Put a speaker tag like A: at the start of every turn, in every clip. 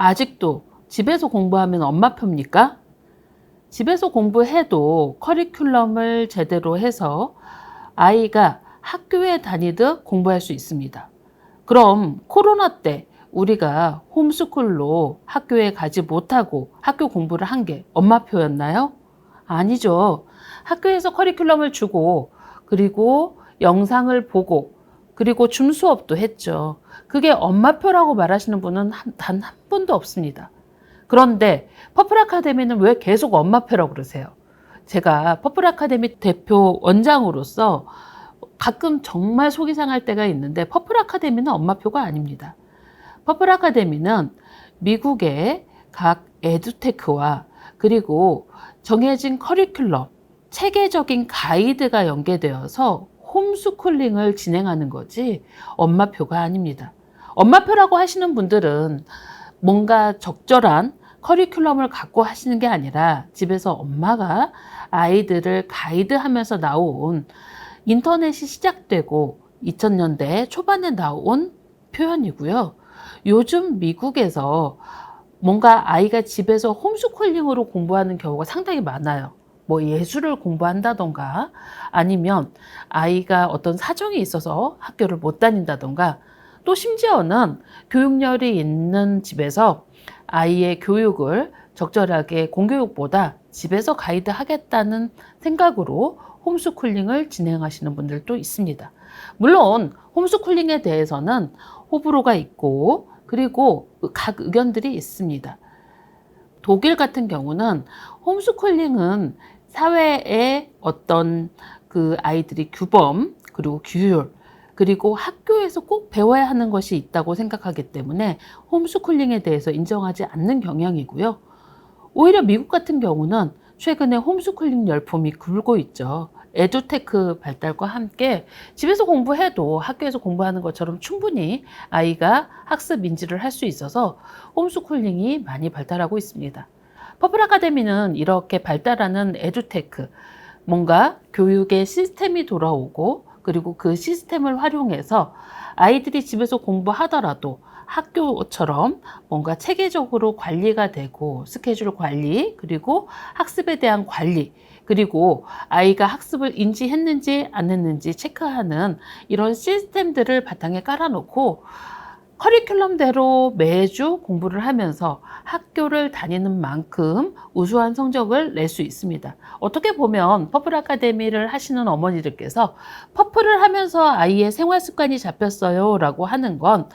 A: 아직도 집에서 공부하면 엄마 편입니까? 집에서 공부해도 커리큘럼을 제대로 해서 아이가 학교에 다니듯 공부할 수 있습니다. 그럼 코로나 때 우리가 홈스쿨로 학교에 가지 못하고 학교 공부를 한 게 엄마표였나요? 아니죠. 학교에서 커리큘럼을 주고 그리고 영상을 보고 그리고 줌 수업도 했죠. 그게 엄마표라고 말하시는 분은 단 한 분도 없습니다. 그런데 퍼플 아카데미는 왜 계속 엄마표라고 그러세요? 제가 퍼플 아카데미 대표 원장으로서 가끔 정말 속이 상할 때가 있는데 퍼플 아카데미는 엄마표가 아닙니다. 퍼플 아카데미는 미국의 각 에듀테크와 그리고 정해진 커리큘럼, 체계적인 가이드가 연계되어서 홈스쿨링을 진행하는 거지 엄마표가 아닙니다. 엄마표라고 하시는 분들은 뭔가 적절한 커리큘럼을 갖고 하시는 게 아니라 집에서 엄마가 아이들을 가이드하면서 나온 인터넷이 시작되고 2000년대 초반에 나온 표현이고요. 요즘 미국에서 뭔가 아이가 집에서 홈스쿨링으로 공부하는 경우가 상당히 많아요. 뭐 예술을 공부한다던가 아니면 아이가 어떤 사정이 있어서 학교를 못 다닌다던가 또 심지어는 교육열이 있는 집에서 아이의 교육을 적절하게 공교육보다 집에서 가이드 하겠다는 생각으로 홈스쿨링을 진행하시는 분들도 있습니다. 물론 홈스쿨링에 대해서는 호불호가 있고 그리고 각 의견들이 있습니다. 독일 같은 경우는 홈스쿨링은 사회의 어떤 그 아이들이 규범 그리고 규율 그리고 학교에서 꼭 배워야 하는 것이 있다고 생각하기 때문에 홈스쿨링에 대해서 인정하지 않는 경향이고요. 오히려 미국 같은 경우는 최근에 홈스쿨링 열풍이 굴고 있죠. 에듀테크 발달과 함께 집에서 공부해도 학교에서 공부하는 것처럼 충분히 아이가 학습 인지를 할 수 있어서 홈스쿨링이 많이 발달하고 있습니다. 퍼플 아카데미는 이렇게 발달하는 에듀테크, 뭔가 교육의 시스템이 돌아오고 그리고 그 시스템을 활용해서 아이들이 집에서 공부하더라도 학교처럼 뭔가 체계적으로 관리가 되고 스케줄 관리 그리고 학습에 대한 관리 그리고 아이가 학습을 인지했는지 안 했는지 체크하는 이런 시스템들을 바탕에 깔아놓고 커리큘럼대로 매주 공부를 하면서 학교를 다니는 만큼 우수한 성적을 낼 수 있습니다. 어떻게 보면 퍼플 아카데미를 하시는 어머니들께서 퍼플을 하면서 아이의 생활 습관이 잡혔어요 라고 하는 건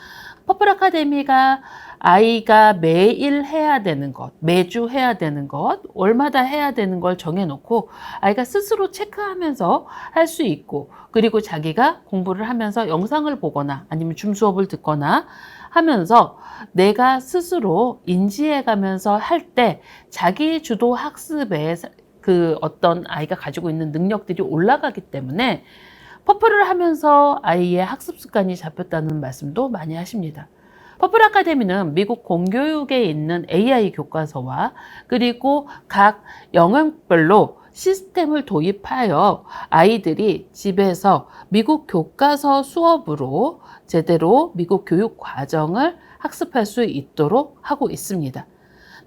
A: 퍼플 아카데미가 아이가 매일 해야 되는 것, 매주 해야 되는 것, 월마다 해야 되는 걸 정해놓고 아이가 스스로 체크하면서 할 수 있고 그리고 자기가 공부를 하면서 영상을 보거나 아니면 줌 수업을 듣거나 하면서 내가 스스로 인지해가면서 할 때 자기 주도 학습에 그 어떤 아이가 가지고 있는 능력들이 올라가기 때문에 퍼플을 하면서 아이의 학습 습관이 잡혔다는 말씀도 많이 하십니다. 퍼플 아카데미는 미국 공교육에 있는 AI 교과서와 그리고 각 영역별로 시스템을 도입하여 아이들이 집에서 미국 교과서 수업으로 제대로 미국 교육 과정을 학습할 수 있도록 하고 있습니다.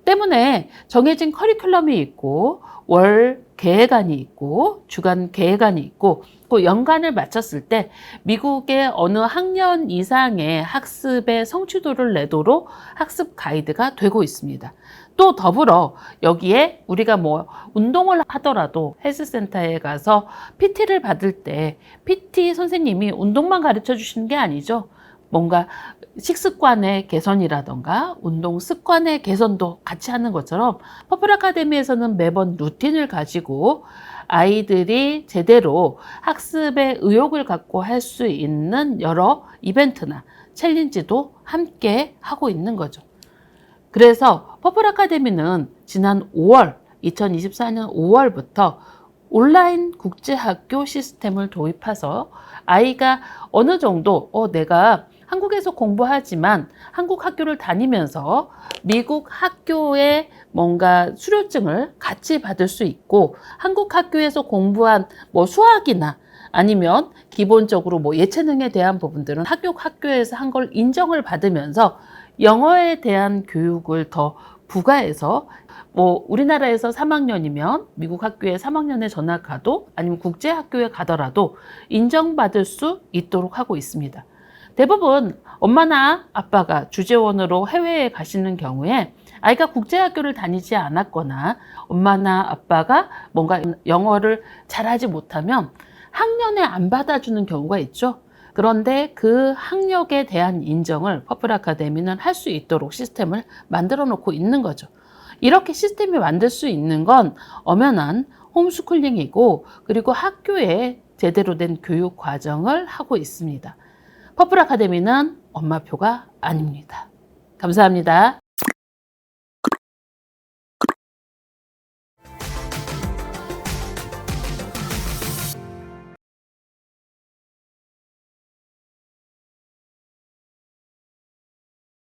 A: 때문에 정해진 커리큘럼이 있고 월 계획안이 있고 주간 계획안이 있고 그 연간을 마쳤을 때 미국의 어느 학년 이상의 학습의 성취도를 내도록 학습 가이드가 되고 있습니다. 또 더불어 여기에 우리가 뭐 운동을 하더라도 헬스센터에 가서 PT를 받을 때 PT 선생님이 운동만 가르쳐 주시는 게 아니죠. 뭔가 식습관의 개선이라던가 운동 습관의 개선도 같이 하는 것처럼 퍼플 아카데미에서는 매번 루틴을 가지고 아이들이 제대로 학습의 의욕을 갖고 할 수 있는 여러 이벤트나 챌린지도 함께 하고 있는 거죠. 그래서 퍼플 아카데미는 지난 5월, 2024년 5월부터 온라인 국제학교 시스템을 도입해서 아이가 어느 정도 내가 한국에서 공부하지만 한국 학교를 다니면서 미국 학교의 뭔가 수료증을 같이 받을 수 있고 한국 학교에서 공부한 뭐 수학이나 아니면 기본적으로 뭐 예체능에 대한 부분들은 학교에서 한 걸 인정을 받으면서 영어에 대한 교육을 더 부과해서 우리나라에서 3학년이면 미국 학교에 3학년에 전학 가도 아니면 국제 학교에 가더라도 인정받을 수 있도록 하고 있습니다. 대부분 엄마나 아빠가 주재원으로 해외에 가시는 경우에 아이가 국제학교를 다니지 않았거나 엄마나 아빠가 뭔가 영어를 잘하지 못하면 학년에 안 받아주는 경우가 있죠. 그런데 그 학력에 대한 인정을 퍼플 아카데미는 할 수 있도록 시스템을 만들어 놓고 있는 거죠. 이렇게 시스템이 만들 수 있는 건 엄연한 홈스쿨링이고, 그리고 학교에 제대로 된 교육 과정을 하고 있습니다. 퍼플 아카데미는 엄마표가 아닙니다. 감사합니다.